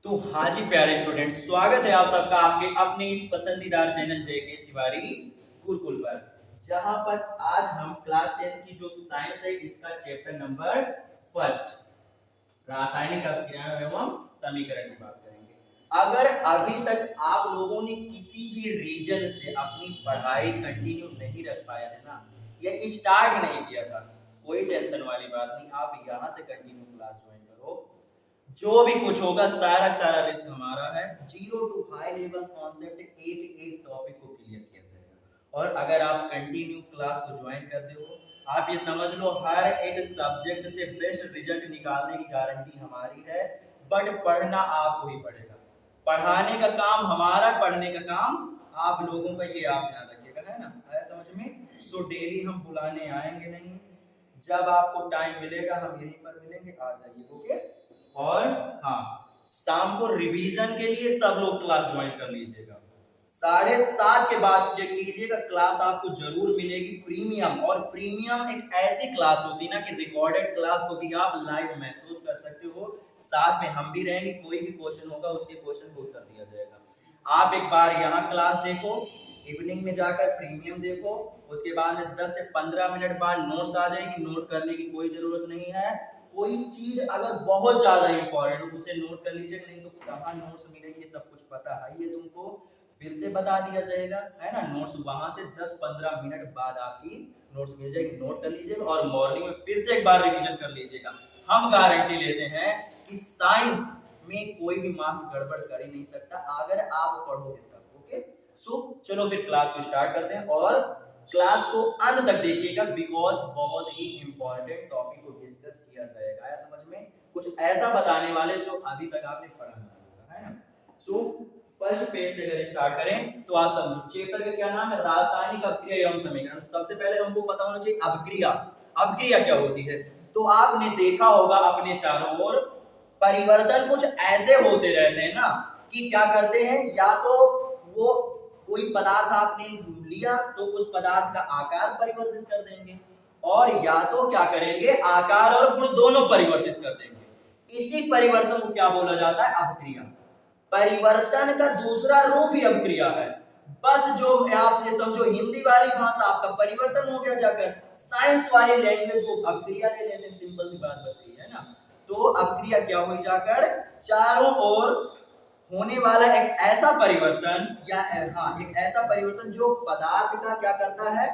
तो हाँ जी प्यारे स्टूडेंट, स्वागत है आप सबका आपके अपने इस पसंदीदार चैनल जेके तिवारी गुरुकुल पर, जहां पर आज हम क्लास 10 की जो साइंस है इसका चैप्टर नंबर फर्स्ट रासायनिक अभिक्रियाएं एवं समीकरण की बात करेंगे। अगर अभी तक आप लोगों ने किसी भी रीजन से अपनी पढ़ाई कंटिन्यू नहीं रख पाए थे ना, या स्टार्ट नहीं किया था, कोई टेंशन वाली बात नहीं, आप यहाँ से कंटिन्यू क्लास ज्वाइन करो। जो भी कुछ होगा सारा सारा रिस्क हमारा है। Zero to high level concept एक एक टॉपिक को क्लियर किया जाएगा। और अगर आप कंटिन्यू क्लास को ज्वाइन करते हो, आप ये समझ लो हर एक सब्जेक्ट से बेस्ट रिजल्ट निकालने की गारंटी हमारी है। बट पढ़ना आपको ही पड़ेगा, पढ़ाने का काम हमारा, पढ़ने का काम आप लोगों का, ये आप ध्यान रखिएगा, है ना? आया समझ में? सो डेली हम बुलाने आएंगे नहीं, जब आपको टाइम मिलेगा हम यहीं पर मिलेंगे, आ जाइए। ओके? और हाँ, शाम को रिवीजन के लिए सब लोग क्लास ज्वाइन कर लीजिएगा। 7:30 के बाद चेक कीजिएगा, क्लास आपको जरूर मिलेगी प्रीमियम। और प्रीमियम एक ऐसी क्लास होती ना कि रिकॉर्डेड क्लास को भी आप लाइव महसूस कर सकते हो। साथ में हम भी रहेंगे, कोई भी क्वेश्चन होगा उसके क्वेश्चन को उत्तर दिया जाएगा। आप एक बार यहाँ क्लास देखो, इवनिंग में जाकर प्रीमियम देखो, उसके बाद 10 से 15 मिनट बाद नोट्स आ जाएगी। नोट करने की कोई जरूरत नहीं है। कोई चीज अगर बहुत ज्यादा इंपॉर्टेंट हो उसे नोट कर लीजिएगा, नहीं तो कहाँ नोट्स मिलेगी ये सब कुछ पता है ये तुमको, फिर से बता दिया जाएगा, है ना? नोट्स वहां से 10-15 मिनट बाद आपकी नोट्स मिल जाएगी, नोट कर लीजिएगा और मॉर्निंग में फिर से एक बार रिवीजन कर लीजिएगा। हम गारंटी लेते हैं कि साइंस में कोई भी मार्क्स गड़बड़ कर ही नहीं सकता अगर आप पढ़ोगे तब। ओके, सो चलो फिर क्लास को स्टार्ट करते हैं और क्लास को अंत तक देखिएगा, बिकॉज बहुत ही इंपॉर्टेंट टॉपिक को डिस्कस किया जाएगा। आया समझ में? कुछ ऐसा बताने वाले जो अभी तक आपने पढ़ा नहीं होगा, है ना? सो फर्स्ट पेज से अगर स्टार्ट करें तो आप समझो चैप्टर का क्या नाम है, रासायनिक अभिक्रिया एवं समीकरण। सबसे पहले हमको पता होना चाहिए अभिक्रिया, अभिक्रिया क्या होती है। तो आपने देखा होगा अपने चारों ओर परिवर्तन कुछ ऐसे होते रहते हैं ना कि क्या करते हैं, या तो वो कोई पदार्थ आपने लिया तो उस पदार्थ का आकार परिवर्तित कर देंगे, और या तो क्या करेंगे, आकार और गुण दोनों परिवर्तित कर देंगे। इसी परिवर्तन को क्या बोला जाता है, अभिक्रिया। परिवर्तन का दूसरा रूप ही अभिक्रिया है। बस जो आपसे समझो, हिंदी वाली भाषा आपका परिवर्तन हो गया, जाकर साइंस वाली लैंग्वेज को अभिक्रिया ले लेते हैं। सिंपल सी बात बस ये है ना। तो अभिक्रिया क्या हुई, जाकर चारों ओर होने वाला एक ऐसा परिवर्तन, या हाँ एक ऐसा परिवर्तन जो पदार्थ का क्या करता है,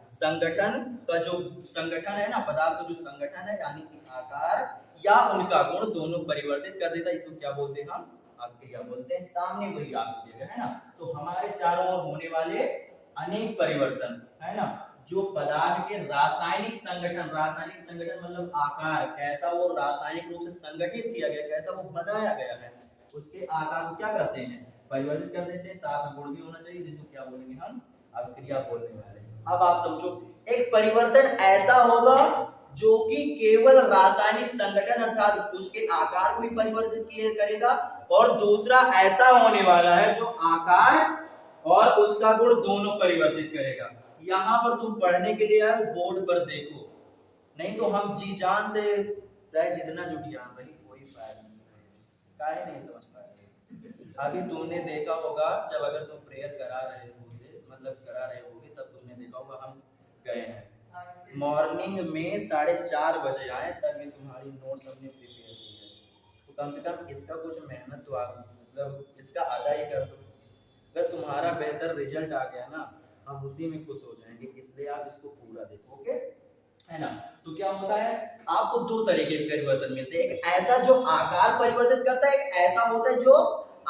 संगठन का जो संगठन है ना, पदार्थ का जो संगठन है यानी कि आकार या उनका गुण दोनों परिवर्तित कर देता है। इसको क्या बोलते हैं, हम अभिक्रिया बोलते हैं। सामने वही आपको दिया गया है ना। तो हमारे चारों ओर होने वाले अनेक परिवर्तन, है ना, जो पदार्थ के रासायनिक संगठन, रासायनिक संगठन मतलब आकार, कैसा वो रासायनिक रूप से संगठित किया गया, कैसा वो बनाया गया है, उसके आकार को क्या करते हैं, परिवर्तित कर देते हैं। साथ में गुण भी होना चाहिए, जिसको क्या बोलेंगे हम, अभिक्रिया बोलने वाले। अब आप समझो एक परिवर्तन ऐसा होगा जो कि केवल रासायनिक संगठन अर्थात उसके आकार को ही परिवर्तित करेगा, और दूसरा ऐसा होने वाला है जो आकार और उसका गुण दोनों परिवर्तित करेगा। यहां पर तुम पढ़ने के लिए आए बोर्ड पर देखो, नहीं तो हम जी जान से चाहे जितना जुटिया भाई कोई फायदा नहीं, काहे नहीं समझ पाए। अभी तुमने देखा होगा जब अगर तुम प्रेयर करा रहे होगे, मतलब करा रहे होगे, तब तुमने देखा होगा हम गए हैं मॉर्निंग में 4:30 बजे आए, तब ये तुम्हारी नोट्स हमने प्रिपेयर की है। तो कम से कम इसका कुछ मेहनत तो आप मतलब इसका अदा ही कर दो। अगर तुम्हारा बेहतर रिजल्ट आ गया ना, हम उसी में खुश हो जाएंगे, इसलिए आप इसको पूरा देखो। ओके, है ना? तो क्या होता है, आपको दो तरीके के परिवर्तन मिलते हैं, एक ऐसा जो आकार परिवर्तित करता है, एक ऐसा होता है जो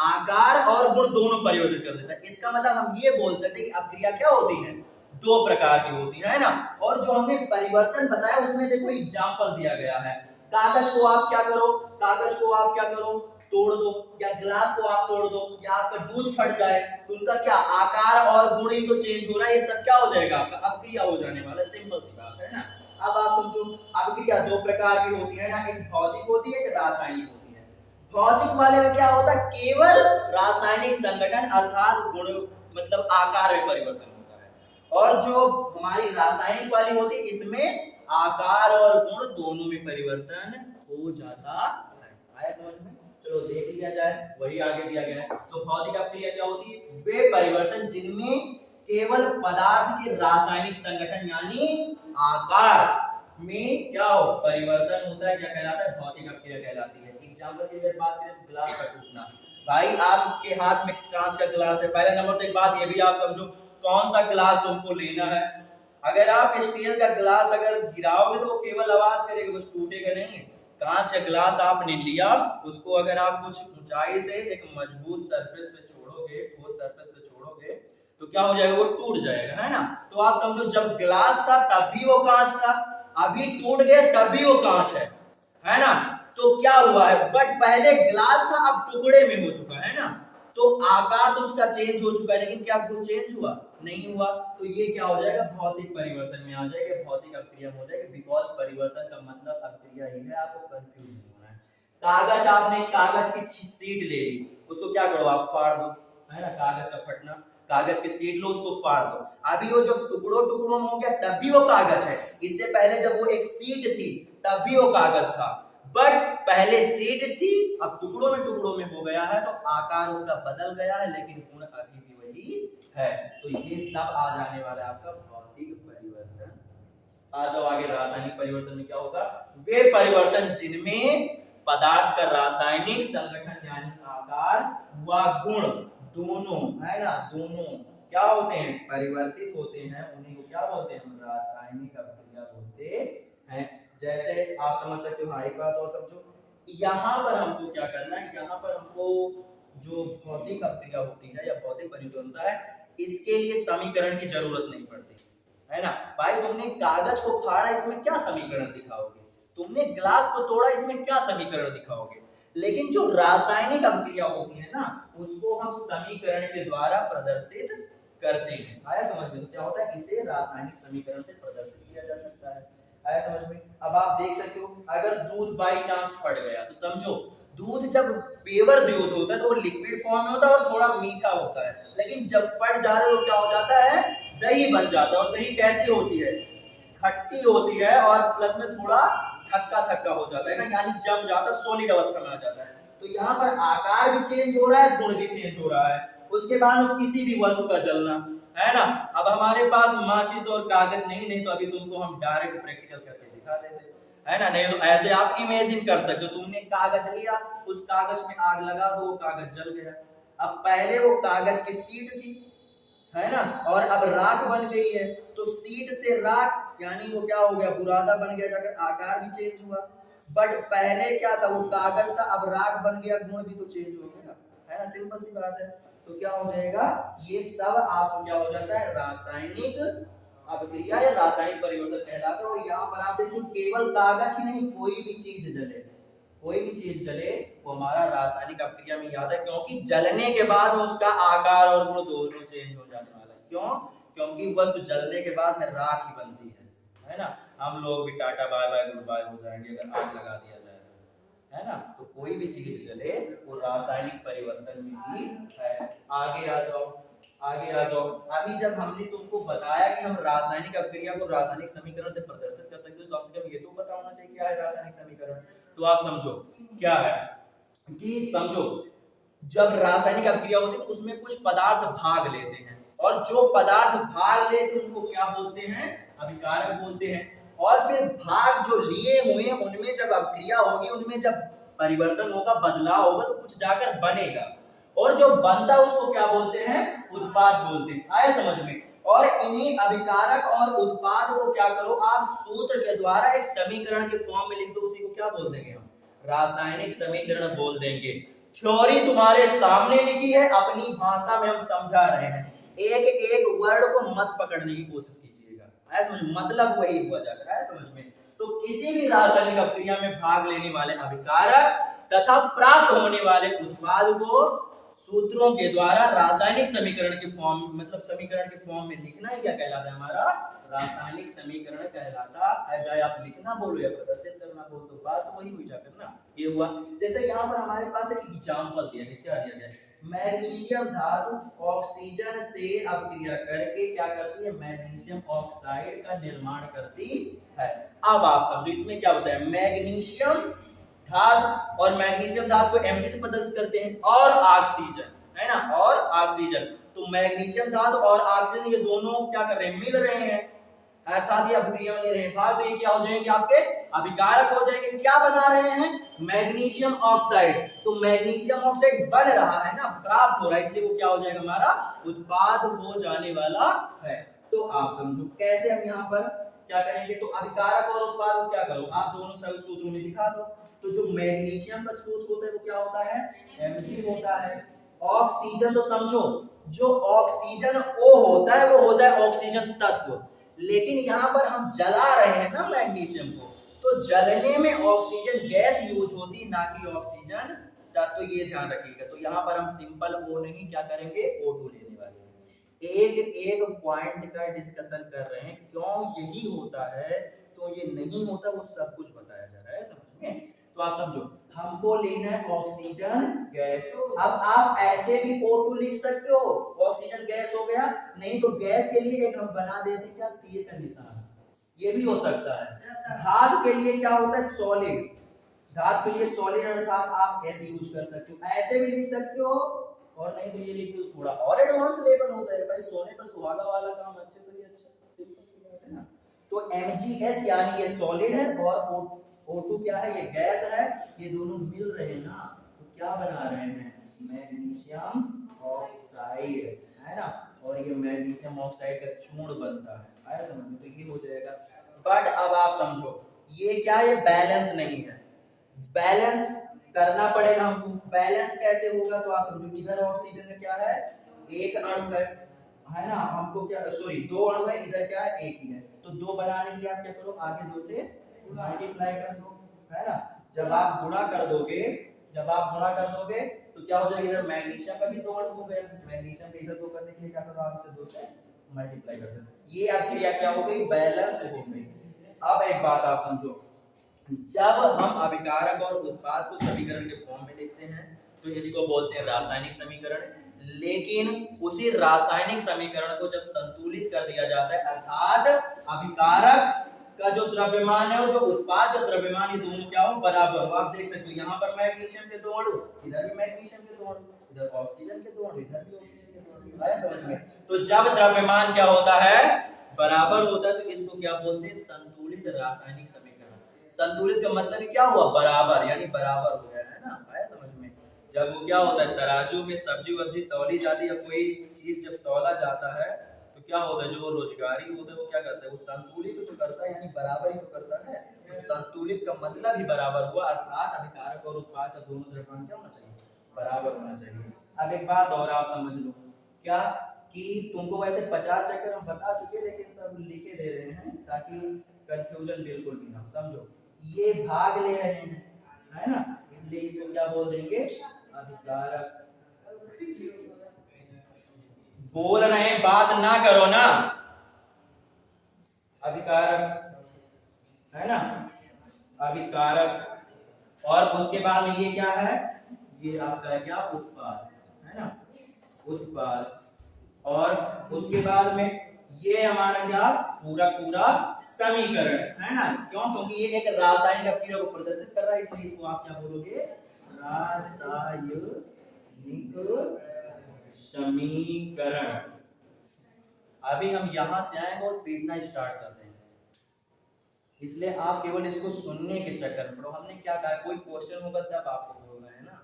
आकार और गुण दोनों परिवर्तित कर देता है। इसका मतलब हम ये बोल सकते हैं कि अभिक्रिया क्या होती है, दो प्रकार की होती है ना। और जो हमने परिवर्तन बताया उसमें देखो एग्जांपल दिया गया है। कागज को आप क्या करो, कागज को आप क्या करो, तोड़ दो, या ग्लास को आप तोड़ दो, या आपका दूध फट जाए, तो उनका क्या आकार और गुण ही तो चेंज हो रहा है, ये सब क्या हो जाएगा, आपका अभिक्रिया हो जाने वाला। सिंपल सी बात है ना। अब आप समझो अभिक्रिया दो प्रकार की होती है ना, एक भौतिक होती है, एक रासायनिक होती है। भौतिक वाले में क्या होता है, केवल रासायनिक संगठन अर्थात गुण मतलब आकार में परिवर्तन होता है। और जो हमारी रासायनिक वाली होती है इसमें आकार और गुण दोनों में परिवर्तन हो जाता है। आया समझ में? चलो चलो देख लिया जाए, वही आगे दिया गया है। तो भौतिक अपक्रिया क्या होती है? वे परिवर्तन जिनमें केवल पदार्थ के रासायनिक संगठन यानी आकार में क्या हो परिवर्तन होता है, क्या कहलाता है? भौतिक अपक्रिया कहलाती है। एग्जांपल की अगर बात करें तो गिलास का टूटना। भाई आपके हाथ में कांच का गिलास है, पहले नंबर तो एक बात ये भी आप समझो, कौन सा गिलास तुमको लेना है। अगर आप स्टील का गिलास अगर गिराओगे तो वो केवल आवाज करेगा, कुछ टूटेगा नहीं। कांच का गिलास आपने लिया, उसको अगर आप कुछ ऊंचाई से एक मजबूत सरफेस पे छोड़ोगे, ठोस सरफेस पे छोड़ोगे तो क्या हो जाएगा? वो टूट जाएगा, है ना। तो आप समझो जब गिलास था तब भी वो कांच था, अभी टूट गया तब भी वो कांच है ना। तो क्या हुआ है? बट पहले गिलास था, अब टुकड़े में हो चुका है ना। तो आकार तो उसका चेंज हो चुका है, लेकिन क्या कुछ चेंज हुआ? नहीं हुआ। तो ये क्या हो जाएगा? भौतिक परिवर्तन में आ जाएगा, भौतिक अपक्रिया में हो जाएगा। बिकॉज परिवर्तन का मतलब अपक्रिया ही है, आपको कंफ्यूज नहीं होना है। कागज, आपने कागज की शीट ले ली, उसको क्या करो? आप फाड़ दो, है ना। कागज का फटना, कागज की शीट लो, उसको फाड़ दो। अभी वो जब टुकड़ों टुकड़ों में हो गया तब भी वो कागज है। इससे पहले जब वो एक शीट थी तब भी वो कागज था, बट पहले शीट थी, अब टुकड़ों में हो गया है, तो आकार उसका बदल गया है, लेकिन गुण अभी भी वही है। तो ये सब आ जाने वाला है आपका भौतिक परिवर्तन। आ जाओ आगे, रासायनिक परिवर्तन में क्या होगा? वे परिवर्तन जिनमें पदार्थ का रासायनिक संगठन यानी आकार व गुण दोनों, है ना, दोनों क्या होते हैं? परिवर्तित होते हैं, उन्हीं को क्या बोलते हैं? रासायनिक अपक्रिया बोलते हैं। जैसे आप समझ सकते हो, हाँ एक बात और समझो, यहाँ पर हमको क्या करना है? यहाँ पर हमको जो भौतिक अपक्रिया होती है या भौतिक परिवर्तन होता है, इसके लिए समीकरण की जरूरत नहीं पड़ती, है ना। भाई तुमने कागज को फाड़ा, इसमें क्या समीकरण दिखाओगे? तुमने ग्लास को तोड़ा, इसमें क्या समीकरण दिखाओगे? लेकिन जो रासायनिक अपक्रिया होती है ना, उसको हम समीकरण के द्वारा प्रदर्शित करते हैं। आया समझ में? तो क्या होता है? इसे रासायनिक समीकरण से प्रदर्शित किया जा सकता है। आया समझ में? अब आप देख सकते हो, अगर दूध बाई चांस फट गया तो समझो, दूध जब पेवर दूध होता है तो वो लिक्विड फॉर्म में होता है और थोड़ा मीठा होता है, लेकिन जब फट जाता है तो क्या हो जाता है? दही बन जाता है। और दही कैसी होती है? खट्टी होती है, और प्लस में थोड़ा थक्का थक्का हो जाता है ना, यानी जम जाता है, सॉलिड अवस्था में आ जाता है। तो यहाँ पर आकार भी चेंज हो रहा है, गुण भी चेंज हो रहा है। उसके बाद किसी भी वस्तु का जलना, है ना। अब हमारे पास माचिस और कागज नहीं तो अभी तुमको हम डायरेक्ट प्रैक्टिकल करके दिखा देते, है ना। नहीं तो ऐसे आप इमेजिन कर सकते हो, तुमने कागज लिया, उस कागज में आग लगा दो, वो कागज जल गया। अब पहले वो कागज की शीट थी, है ना, और अब राख बन गई है। तो शीट से राख यानी वो क्या हो गया? बुरादा बन गया, जाकर आकार भी चेंज हुआ। बट पहले क्या था? वो कागज था, अब राख बन गया, गुण भी तो चेंज हो गया, है ना। सिंपल सी बात है। तो क्या हो जाएगा? ये सब आपको क्या हो जाता है? रासायनिक अपक्रिया या रासायनिक परिवर्तन कहलाता है। और यहाँ पर आप देखो, केवल कागज ही नहीं, कोई भी चीज जले, कोई भी चीज जले, वो हमारा रासायनिक अपक्रिया में याद है, क्योंकि जलने के बाद उसका आकार और गुण दोनों चेंज हो जाने वाला है। क्यों? क्योंकि वस्तु जलने के बाद में राख ही बनती है ना। हम लोग भी tata bye bye goodbye हो जाएंगे अगर आग लगा दिया जाए तो, है ना। तो कोई भी चीज जले वो रासायनिक परिवर्तन में ही है। आगे आ जाओ, आगे आ जाओ। अभी जब हमने तुमको बताया कि हम रासायनिक अपक्रिया को रासायनिक समीकरण से प्रदर्शित कर सकते हो, तो आपसे कभी ये तो पता होना चाहिए क्या है रासायनिक समीकरण। तो आप समझो क्या है कि समझो, जब रासायनिक अपक्रिया होती है तो उसमें कुछ पदार्थ भाग लेते हैं, और जो पदार्थ भाग लेते हैं उनको क्या बोलते हैं? अभिकारक बोलते हैं। और फिर भाग जो लिए हुए हैं उनमें जब अपक्रिया होगी, उनमें जब परिवर्तन होगा, बदलाव होगा, तो कुछ जाकर बनेगा, और जो बनता है उसको क्या बोलते हैं? उत्पाद बोलते हैं। आया समझ में? और इन्हीं अभिकारक और उत्पाद को क्या करो आप? सूत्र के द्वारा एक समीकरण के फॉर्म में लिख दो, उसी को क्या बोल देंगे हम? रासायनिक समीकरण बोल देंगे। थ्योरी तुम्हारे सामने लिखी है, अपनी भाषा में हम समझा रहे हैं। एक एक वर्ड को मत पकड़ने की कोशिश कीजिएगा, ऐसा समझ, मतलब वही हुआ जाकर, ऐसा समझ में। तो किसी भी रासायनिक अपक्रिया में भाग लेने वाले अभिकारक तथा प्राप्त होने वाले उत्पाद को सूत्रों के द्वारा रासायनिक समीकरण के फॉर्म, मतलब समीकरण के फॉर्म में लिखना ही क्या कहलाता है? हमारा रासायनिक समीकरण कहलाता है। चाहे आप लिखना बोलो या प्रदर्शित करना बोलो, तो बात तो वही हुई जाकर ना। ये हुआ। जैसे यहाँ पर हमारे पास एक एग्जांपल दिया गया, क्या दिया गया? मैग्नीशियम धातु ऑक्सीजन से अपक्रिया करके क्या करती है? मैग्नीशियम ऑक्साइड का निर्माण करती है। अब आप समझो इसमें क्या बताया? मैग्नीशियम धातु और मैग्नीशियम धातु को Mg से प्रदर्शित करते हैं, और ऑक्सीजन, है ना, और ऑक्सीजन। तो मैग्नीशियम धातु और ऑक्सीजन ये दोनों क्या कर रहे हैं, मिल रहे हैं, अर्थात ये अभिक्रिया ले रहे हैं भाग, तो ये क्या हो जाएंगे, आपके अभिकारक हो जाएंगे। क्या बना रहे हैं, मैग्नीशियम ऑक्साइड। तो मैग्नीशियम ऑक्साइड बन रहा है ना, प्राप्त हो रहा है, इसलिए वो क्या हो जाएगा, हमारा उत्पाद हो जाने वाला है। तो आप समझो कैसे हम यहाँ पर क्या करेंगे, तो अभिकारक और उत्पाद को क्या करो, आप दोनों सब सूत्रों में दिखा दो। तो जो मैग्नीशियम का सूत्र होता है वो क्या होता है, Mg होता है। ऑक्सीजन तो समझो, जो ऑक्सीजन O होता है वो होता है ऑक्सीजन तत्व, लेकिन यहाँ पर हम जला रहे हैं ना मैग्नीशियम को, तो जलने में ऑक्सीजन गैस यूज होती, ना कि ऑक्सीजन तत्व, ये ध्यान रखिएगा। तो यहाँ पर हम सिंपल O नहीं क्या करेंगे, O2 लेने वाले हैं। एक एक पॉइंट का डिस्कशन कर रहे हैं, क्यों यही होता है, तो ये नहीं होता, वो सब कुछ बताया जा रहा है, समझ में। तो आप समझो, हमको लेना है ऑक्सीजन गैस। अब आप ऐसे भी O2 लिख सकते हो, ऑक्सीजन गैस हो गया, नहीं तो गैस के लिए एक हम बना देते हैं क्या, तीर का निशान, ये भी हो सकता है। धातु के लिए क्या होता है, सॉलिड, धातु के लिए सॉलिड अर्थात आप ऐसे यूज कर सकते हो, ऐसे भी लिख सकते हो, और नहीं तो ये लिख दो, थोड़ा और एडवांस लेवल हो जाएगा भाई, सोने पर सुहागा वाला काम अच्छे से भी अच्छा, सिंपल सी बात है ना। तो MgS यानी ये सॉलिड है, और O2 क्या है, ये गैस है, ये दोनों मिल रहे हैं ना, तो क्या बना रहे हैं, मैग्नीशियम ऑक्साइड, है ना, और ये मैग्नीशियम ऑक्साइड का चूर्ण बनता है, आया समझ में। तो ये हो जाएगा। बट अब आप समझो, ये क्या, ये बैलेंस नहीं है, बैलेंस करना पड़ेगा हमको। बैलेंस कैसे होगा, तो आप समझो, इधर ऑक्सीजन का क्या है, एक अणु है ना, हमको क्या, सॉरी दो अणु है, इधर क्या है, एक ही है, तो दो बनाने के लिए आप क्या करो, आगे दो से मल्टीप्लाई कर दो, है ना। जब आप गुणा कर दोगे, जब आप गुणा कर दोगे तो क्या हो जाएगा, इधर मैग्नीशियम का भी दो अणु हो गए, मैग्नीशियम के इधर दो करने के लिए क्या करो, आगे से दो से मल्टीप्लाई कर दो, ये अब क्रिया क्या हो गई, बैलेंस हो गई। अब एक बात आप समझो, जब हम अभिकारक और उत्पाद को समीकरण के फॉर्म में लिखते हैं तो इसको बोलते हैं रासायनिक समीकरण, लेकिन उसी रासायनिक समीकरण को जब संतुलित कर दिया जाता है, अर्थात अभिकारक का जो द्रव्यमान है और जो उत्पाद का द्रव्यमान, ये दोनों क्या हो, बराबर हो। आप देख सकते हो यहाँ पर मैग्नीशियम के दो अणु, इधर भी मैग्नीशियम के दो अणु, इधर ऑक्सीजन के दो अणु, इधर भी ऑक्सीजन के दो अणु, आया समझ में। तो जब द्रव्यमान क्या होता है, बराबर होता है, तो इसको क्या बोलते हैं, संतुलित रासायनिक समीकरण। संतुलित का मतलब क्या हुआ, बराबर, यानी बराबर हो गया, है ना, आया समझ में। जब वो क्या होता है, तराजू में सब्जी वब्जी तौली जाती है, या कोई चीज जब तौला जाता है, तो क्या होता है, जो रोजगारी होता है वो क्या करता है, वो संतुलित तो करता है, यानी बराबर ही तो करता है। तो संतुलित का मतलब ही बराबर हुआ, अर्थात अभिकारक और उत्पाद का दोनों द्रव्यमान क्या होना चाहिए, बराबर होना चाहिए। अब एक बात और आप समझ लो, क्या कि तुमको वैसे 50 चक्कर हम बता चुके, लेकिन सब लिखे दे रहे हैं ताकि कंफ्यूजन बिल्कुल भी ना। समझो, ये भाग ले रहे हैं, है ना, इसलिए इसको क्या बोल देंगे, अभिकारक। बोल रहे हैं, बात ना करो ना, अभिकारक, है ना, अभिकारक। और उसके बाद में ये क्या है, ये आपका क्या, उत्पाद, है ना, उत्पाद। और उसके बाद में ये हमारा क्या, पूरा पूरा समीकरण, है ना, क्यों, क्योंकि ये एक रासायनिक अभिक्रिया को प्रदर्शित कर रहा है, इसलिए इसको आप क्या बोलोगे, रासायनिक समीकरण। अभी हम यहां से आएंगे और पीटना स्टार्ट कर देंगे, इसलिए आप केवल इसको सुनने के चक्कर में पड़ो। हमने क्या कहा, कोई क्वेश्चन होगा तब आपको बोलना है ना,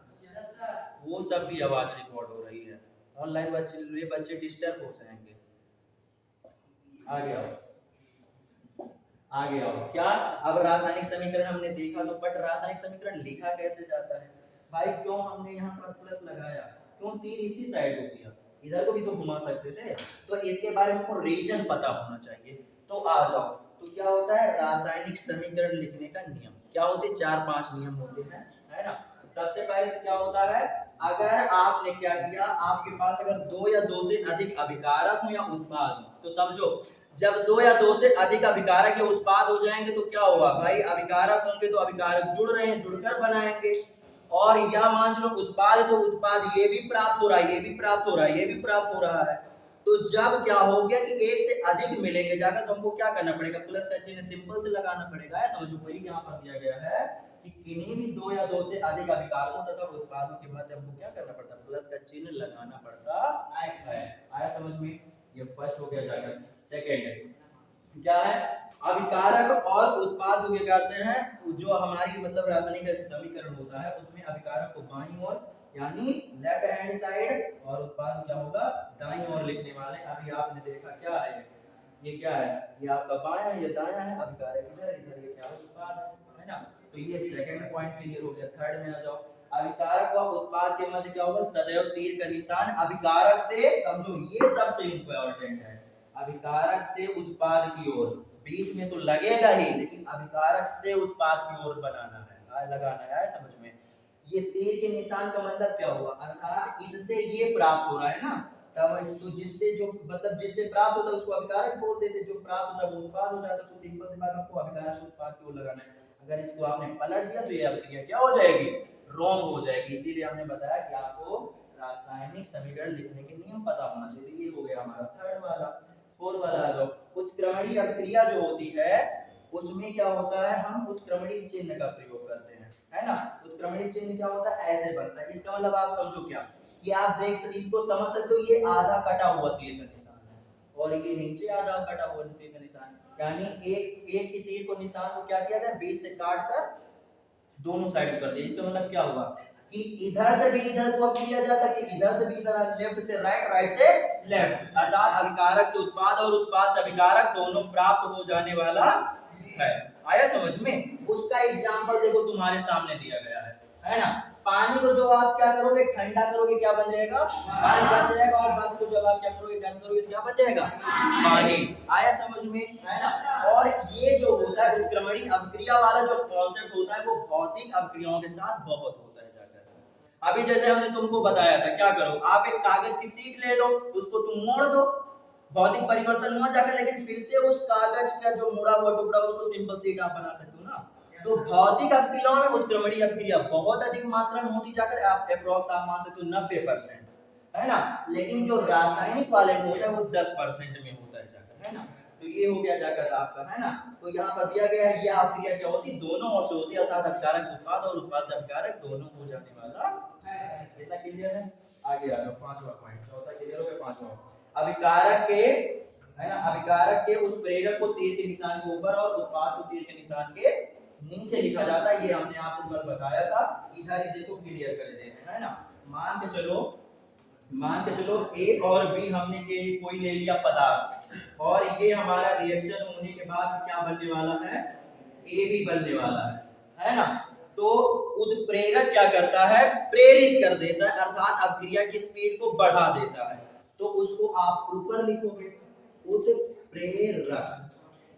वो सब भी आवाज रिकॉर्ड हो रही है, ऑनलाइन बच्चे डिस्टर्ब हो जाएंगे। आगे आओ, आगे आओ। क्या, अब रासायनिक समीकरण हमने देखा, तो बट रासायनिक समीकरण लिखा कैसे जाता है भाई, क्यों हमने यहाँ पर प्लस लगाया, क्यों तीर इसी साइड को किया, इधर को भी तो घुमा सकते थे। तो इसके बारे में आपको रीजन पता होना चाहिए। तो आ जाओ, तो क्या होता है, रासायनिक समीकरण लिखने का नियम क्या होते, 4-5 नियम होते हैं, है ना। सबसे पहले तो क्या होता है, अगर आपने क्या किया, आपके पास अगर दो या दो से अधिक अभिकारक हो या उत्पाद हो, तो समझो जब दो या दो से अधिक अभिकारक या उत्पाद हो जाएंगे तो क्या होगा भाई, अभिकारक होंगे तो अभिकारक जुड़ रहे हैं, जुड़कर बनाएंगे। और यह मान लो उत्पाद, तो उत्पाद ये भी प्राप्त हो रहा है, ये भी प्राप्त हो रहा है, ये भी प्राप्त हो रहा है। तो जब क्या हो गया कि एक से अधिक मिलेंगे जाकर, तो हमको क्या करना पड़ेगा, प्लस का चिन्ह सिंपल से लगाना पड़ेगा, समझो। वही यहाँ पर दिया गया है, कि किन्हीं भी दो या दो से अधिक अभिकारकों तथा उत्पादों के मध्य हमको क्या करना पड़ता है, प्लस का चिन्ह लगाना पड़ता है। आया समझ में? ये फर्स्ट हो गया जाकर। सेकंड क्या है, अभिकारक और उत्पाद को क्या करते हैं, जो हमारी मतलब रासायनिक समीकरण होता है उसमें अभिकारक को बाईं ओर यानी लेफ्ट हैंड साइड और उत्पाद क्या होगा दाईं ओर लिखने वाले। अभी आपने देखा क्या है, ये क्या है, ये आपका बायां है, ये दायां है, अभिकारक इधर इधर, ये क्या है उत्पाद है ना। तो ये सेकंड पॉइंट क्लियर हो गया। थर्ड में आ जाओ, अभिकारक व उत्पाद के मध्य क्या होगा, सदैव तीर का निशान अभिकारक से, समझो ये सबसे इंपॉर्टेंट है, अभिकारक से उत्पाद की ओर, बीच में तो लगेगा ही लेकिन अभिकारक से उत्पाद की ओर बनाना है, लगाना है, समझ में। ये तीर के निशान का मतलब क्या हुआ, अर्थात इससे ये प्राप्त हो रहा है ना, तब तो जिससे जो मतलब जिससे प्राप्त होता है उसको अभिकारक बोल देते, जो प्राप्त होता है वो उत्पाद हो जाता है। तो सिंपल सी बात, आपको अभिकारक से उत्पाद की ओर लगाना है। अगर इसको आपने पलट दिया तो ये अभिक्रिया क्या हो जाएगी, रॉन्ग हो जाएगी। इसीलिए हमने बताया कि आपको रासायनिक समीकरण लिखने के नियम पता होना चाहिए। तो ये हो गया हमारा थर्ड वाला। फोर्थ वाला आ जाओ, उत्क्रमणीय अभिक्रिया जो होती है उसमें क्या होता है, हम उत्क्रमणीय चिन्ह का प्रयोग करते हैं, है ना। उत्क्रमणीय चिन्ह क्या होता है, ऐसे बनता है। इसका मतलब आप समझो क्या, कि आप देख सकते, इसको समझ सकते हो, ये आधा कटा हुआ तीर का निशान है और ये नीचे आधा कटा हुआ तीर का निशान, यानी एक की तीर को निशान को क्या किया गया, बीच से काट कर दोनों साइड कर दिया। इसका मतलब क्या हुआ कि इधर से भी इधर को किया जा सकती है, इधर से भी इधर, लेफ्ट से राइट, राइट से लेफ्ट, अर्थात अभिकारक से उत्पाद और उत्पाद से अभिकारक दोनों प्राप्त हो जाने वाला है। आया समझ में? उसका एग्जांपल देखो तुम्हारे सामने दिया गया है ना। पानी को जो आप क्या करोगे, ठंडा करोगे, क्या बन जाएगा, पानी बन जाएगा, और पानी को जब आप क्या करोगे, गर्म करोगे तो क्या बन जाएगा, पानी। आया समझ में, है ना। और ये जो होता है उत्क्रमणीय अभिक्रिया वाला जो कॉन्सेप्ट होता है वो भौतिक अभिक्रियाओं के साथ बहुत होता है जाकर। अभी जैसे हमने तुमको बताया था, क्या करो, आप एक कागज की शीट ले लो, उसको तुम मोड़ दो, भौतिक परिवर्तन हुआ जाकर, लेकिन फिर से उस कागज का जो मुड़ा हुआ टुकड़ा उसको सिंपल शीट आप बना सकते हो ना। तो भौतिक अभिक्रियाओं में उत्क्रमणीय अभिक्रिया बहुत अधिक मात्रा में होती जाकर, आप अप्रोक्स आप मान सकते हो 90%, है ना। लेकिन जो रासायनिक वाले होता है वो 10% में होता है जाकर, है ना। तो ये हो गया जाकर आपका, है ना। तो यहाँ पर दिया गया है, ये अभिक्रिया क्या होती है, दोनों ओर से होती है, अर्थात अभिकारक से उत्पाद और उत्पाद से अभिकारक दोनों हो जाने वाला है। कितना क्लियर है? आगे आ जाओ, पांचवा पॉइंट, चौथा क्लियर हो गया, पांचवा अभिकारक के, है ना, अभिकारक के उत्प्रेरक को तीर के निशान के ऊपर और उत्पाद को तीर के निशान के नीचे लिखा जाता है। ये हमने आपको कल बताया था, इधर ही देखो क्लियर कर देते हैं, है ना। मान के चलो ए और बी हमने के कोई ले लिया पदार्थ, और ये हमारा रिएक्शन होने के बाद क्या बनने वाला है, ए भी बनने वाला है ना। तो उत्प्रेरक क्या करता है, प्रेरित कर देता है, अर्थात अभिक्रिया की स्पीड को बढ़ा देता है। तो उसको आप ऊपर लिखोगे उत्प्रेरक,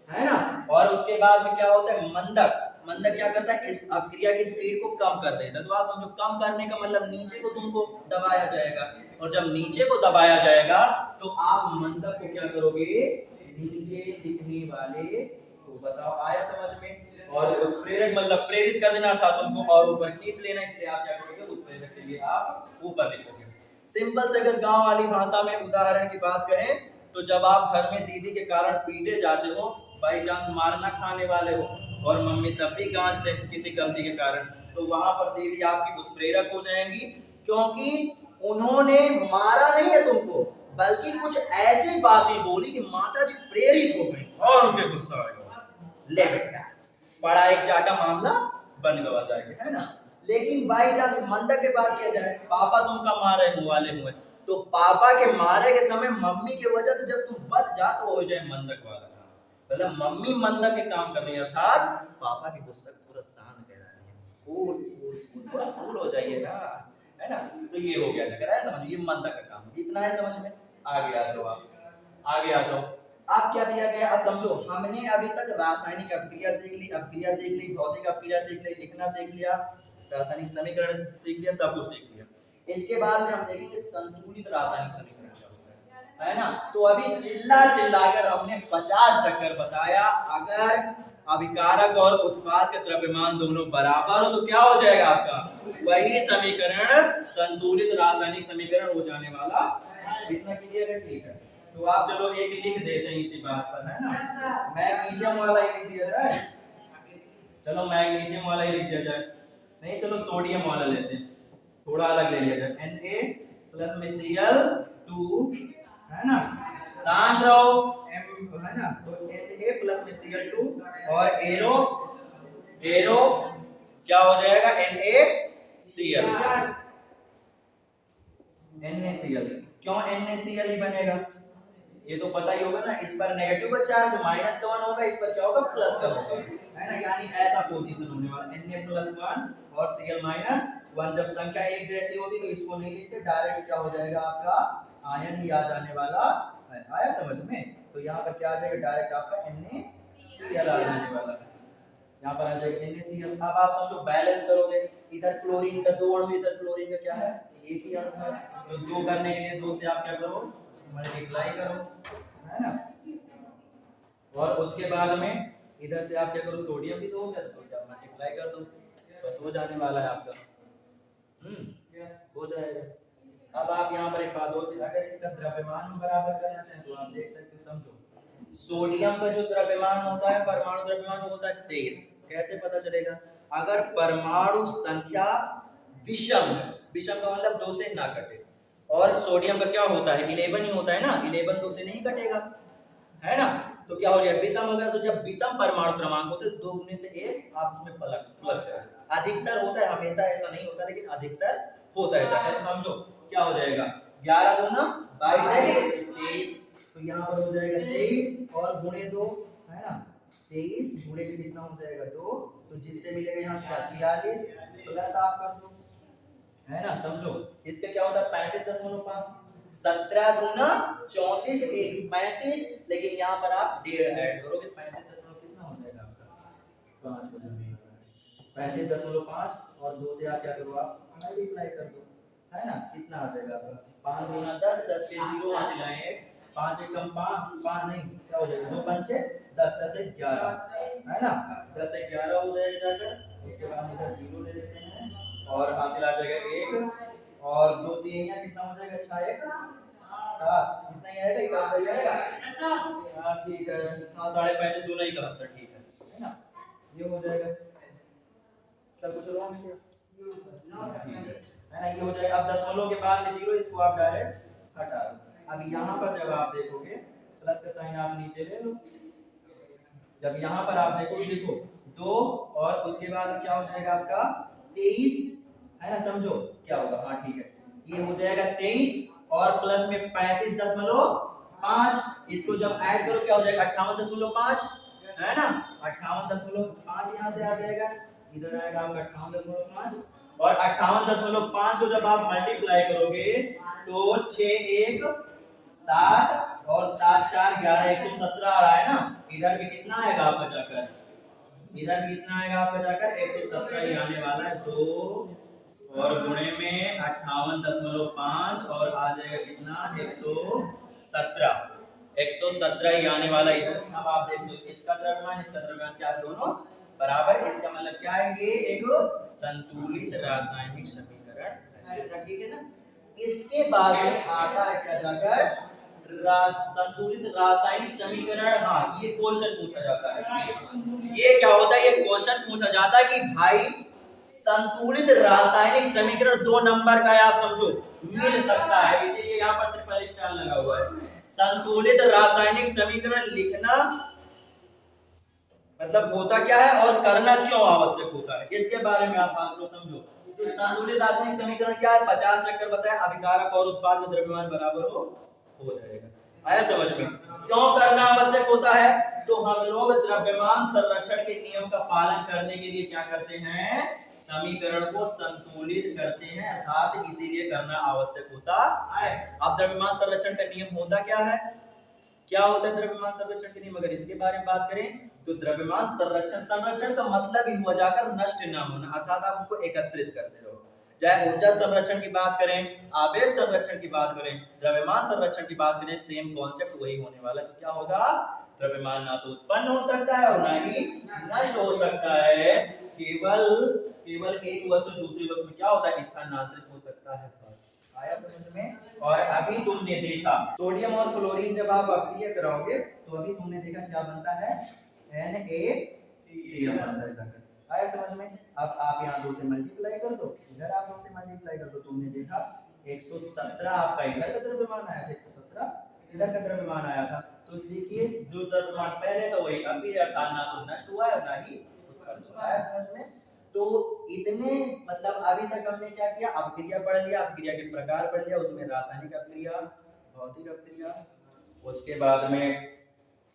है ना। और उसके बाद में क्या होता है, मंदक। मंदक क्या करता है, इस अभिक्रिया की स्पीड को कम कर देता है। तो आप समझो, कम करने का मतलब नीचे को तुमको दबाया जाएगा, और जब नीचे को दबाया जाएगा तो आप मंदक को क्या करोगे, नीचे दिखने वाले को, बताओ आया समझ में। और उत्प्रेरक मतलब प्रेरित कर देना था तुमको, और ऊपर खींच लेना, इसलिए आप क्या करोगे, उत्प्रेरक के लिए आप ऊपर लिखोगे। सिंपल से अगर गांव वाली भाषा में उदाहरण की बात करें, तो जब आप घर में दीदी के कारण पीटे जाते हो, बाई चांस मार ना खाने वाले हो, और मम्मी तब भी गांज दे किसी गलती के कारण, तो वहां पर दीदी आपकी उत्प्रेरक हो जाएंगी, क्योंकि उन्होंने मारा नहीं है तुमको, बल्कि कुछ ऐसी बातें बोली कि माता जी प्रेरित हो गई और उनके गुस्सा आ गया, ले बेटा, बड़ा एक चाटा मामला बन गवा जाएगा, है ना। लेकिन बाई चांस मंदक के बात किया जाए, पापा तुमका मारे वाले हुए, तो पापा के मारे के समय मम्मी की वजह से जब तुम बच जा तो हो जाए मंदक वाला, मतलब मम्मी मंदक के काम कर रही है, अर्थात पापा के गुस्सा पूरा शांत कह रहा है, कूल हो जाइएगा, है ना। तो ये हो गया जाकर, है समझ, ये मंदक का काम, इतना है समझ में। आगे आ जाओ, आप आगे आ जाओ। आप क्या दिया गया, अब समझो, हमने अभी तक रासायनिक अभिक्रिया सीख ली, भौतिक अभिक्रिया सीख ली, लिखना सीख लिया, रासायनिक समीकरण सीख लिया, सब कुछ सीख लिया। इसके बाद में हम देखेंगे संतुलित रासायनिक समीकरण क्या होता है ना। तो अभी चिल्लाकर हमने 50 चक्कर बताया, अगर अभिकारक और उत्पाद के द्रव्यमान दोनों बराबर हो तो क्या हो जाएगा आपका, वही समीकरण संतुलित रासायनिक समीकरण हो जाने वाला। इतना क्लियर है? ठीक है। तो आप चलो एक लिख देते हैं इसी बात पर, है ना। मैं नीचे वाला ही लिख दिया जाए, चलो मैग्नीशियम वाला ही लिख दिया जाए, नहीं चलो सोडियम वाला लेते हैं, थोड़ा अलग ले लिया जाए। Na प्लस में Cl2 है ना, शांत रहो, M है ना, तो Na प्लस में Cl2 और एरो क्या हो जाएगा NaCl। NaCl क्यों NaCl ही बनेगा, ये तो पता ही होगा ना, इस पर नेगेटिव का चार्ज माइनस का 1 होगा, इस पर क्या होगा प्लस का होगा, है ना, यानी ऐसा पोजीशन होने वाला Na+1 और Cl-1। जब संख्या एक जैसी होती तो इसको नहीं लिखते, डायरेक्ट क्या हो जाएगा आपका आयन ही आ जाने वाला है। आया समझ में, तो यहाँ पर क्या आ जाएगा डायरेक्ट आपका NaCl आ जाने वाला है, यहाँ पर आ जाएगा NaCl। अब आप समझो बैलेंस करोगे, इधर क्लोरीन का 2 अणु, इधर क्लोरीन का क्या है एक ही अणु है, तो 2 करने के लिए 2 से आप क्या करो मल्टीप्लाई करो, है ना, और उसके बाद में इधर से आप क्या करो सोडियम भी 2 हो गया तो उससे आप मल्टीप्लाई कर दो, बस हो जाने वाला है आपका, हो जाएगा। अब आप यहाँ पर एक बात और, अगर इसका द्रव्यमान हम बराबर करना चाहें तो आप देख सकते हो, समझो सोडियम का जो द्रव्यमान होता है, परमाणु द्रव्यमान होता है 23। कैसे पता चलेगा, अगर परमाणु संख्या विषम है, विषम का मतलब 2 से ना कटे, और सोडियम का क्या होता है 11 ही होता है ना, 11 2 से नहीं कटेगा, है ना, तो क्या हो गया विषम हो गया। तो जब विषम परमाणु क्रमांक होते हैं 2 गुने से 1 आप उसमें प्लस करें, अधिकतर होता है, हमेशा ऐसा नहीं होता लेकिन अधिकतर होता है, जाकर समझो क्या हो जाएगा 11 दूना 22 23, तो यहाँ पर हो जाएगा 23 और गुणे 2 है ना, 23 गुणे के कितना हो जाएगा 2, तो जिससे मिलेगा यहाँ से 46 प्लस आप कर दो, है ना, समझो इसके क्या होता है 35.5, 17 दूना 34 1 35, लेकिन यहाँ पर आप 1.5 ऐड करोगे 35 कितना हो जाएगा आपका 5 हो जाएगा, 35.5 और 2 से आप क्या करो आप मल्टीप्लाई कर दो, है ना, कितना आ जाएगा आपका 5 दूना 10, 10 के 0 वहां से लाएंगे, 5 एक कम 5 नहीं क्या हो जाएगा 2 पंचे 10, 10 से 11 है ना, 10 से 11 हो जाएगा जाकर, उसके बाद इधर 0 ले लेते हैं और हासिल आ जाएगा 1 और 2 3 यहाँ कितना हो जाएगा 6 1 7, कितना ही आएगा 71 आएगा, हां ठीक है, हां 35.5 दूना 71 ठीक है ना, ये हो जाएगा, क्या कुछ रॉन्ग किया है ना, ये हो जाएगा। अब दशमलव के बाद में 0 इसको आप डायरेक्ट हटा दो। अब यहाँ पर जब आप देखोगे प्लस का साइन आप नीचे ले लो, जब यहाँ पर आप देखो देखो 2 और उसके बाद क्या हो जाएगा आपका 23 है ना, समझो क्या होगा, हाँ ठीक है, ये हो जाएगा 23 और प्लस में 35.5, इसको जब ऐड करो क्या हो जाएगा 58.5 है ना, 58.5 यहाँ से आ जाएगा, इधर आएगा आपका 58.5 और 58.5 को जब आप मल्टीप्लाई करोगे तो 6 1 7 और 7 4 11 117 आ रहा है ना, इधर भी कितना आएगा आपका जाकर, इधर भी कितना आएगा आपका जाकर 117 ही आने वाला है, 2 और गुणे में 58.5 और आ जाएगा कितना 117 ही आने वाला इधर। अब आप देख सकते इसका द्रव्यमान क्या है दोनों बराबर, इसका मतलब क्या है ये एक संतुलित रासायनिक समीकरण है, ठीक है ना। इसके बाद में आता है क्या जाकर संतुलित रासायनिक समीकरण, हाँ ये क्वेश्चन पूछा जाता है, ये क्या होता है, ये क्वेश्चन पूछा जाता है कि भाई संतुलित रासायनिक समीकरण 2 नंबर का है, आप समझो मिल सकता है, इसीलिए यहाँ पर ट्रिपल स्टार लगा हुआ है। संतुलित रासायनिक समीकरण लिखना मतलब होता क्या है और करना क्यों आवश्यक होता है, इसके बारे में आप बात को समझो। तो संतुलित रासायनिक समीकरण क्या है, 50 चक्कर बताया, अभिकारक और उत्पाद का द्रव्यमान बराबर हो जाएगा, आया समझ में। क्यों करना आवश्यक होता है, तो हम लोग द्रव्यमान संरक्षण के नियम का पालन करने के लिए क्या करते हैं, समीकरण को संतुलित करते हैं, अर्थात इसीलिए करना आवश्यक होता है। अब द्रव्यमान संरक्षण का नियम होता क्या है, क्या होता है द्रव्यमान संरक्षण के नियम, अगर इसके बारे में बात करें तो द्रव्यमान संरक्षण का मतलब ही हुआ जाकर नष्ट ना होना, अर्थात आप उसको एकत्रित करते रहो। चाहे ऊर्जा संरक्षण की बात करें, आवेश संरक्षण की बात करें, द्रव्यमान संरक्षण की बात करें, सेम कॉन्सेप्ट वही होने वाला है। तो क्या होगा, द्रव्यमान ना तो उत्पन्न हो सकता है और ना ही नष्ट हो सकता है, केवल एक वस्तु दूसरी वस्तु में क्या होता है, स्थानांतरित हो सकता है, बस आया समझ में। और अभी तुमने देखा सोडियम और क्लोरीन जब आप अक्रिय कराओगे तो अभी तुमने देखा क्या बनता है, NaCl बनता है, आया समझ में? अब आप यहाँ 2 से मल्टीप्लाई कर दो, इधर आप 2 से मल्टीप्लाई कर दो, तुमने देखा 117 आपका इधर का द्रव्यमान आया था, 117 इधर का द्रव्यमान आया था। तो देखिए जो द्रव्यमान पहले था वही अभी अर्थात ना तो नष्ट हुआ है ना ही उत्पन्न हुआ। आया समझ में? तो इतने मतलब अभी तक हमने क्या किया, अपक्रिया पढ़ लिया, अपक्रिया के प्रकार पढ़ लिया, उसमें रासायनिक अपक्रिया, भौतिक अपक्रिया, उसके बाद में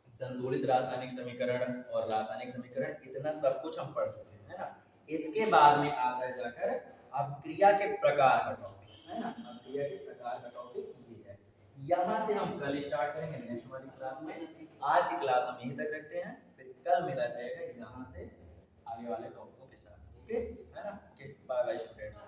संतुलित रासायनिक समीकरण और रासायनिक समीकरण, इतना सब कुछ हम पढ़ चुके हैं, है ना। इसके बाद में आता है जाकर अपक्रिया के प्रकार का टॉपिक, है ना। अपक्रिया के प्रकार का टॉपिक ये है। यहाँ से हम कल स्टार्ट करेंगे नेक्स्ट वाली क्लास में। आज की क्लास हम यहीं तक रखते हैं, फिर कल मिला जाएगा यहाँ से आगे वाले टॉपिकों के साथ। ओके, है ना। Bye bye students.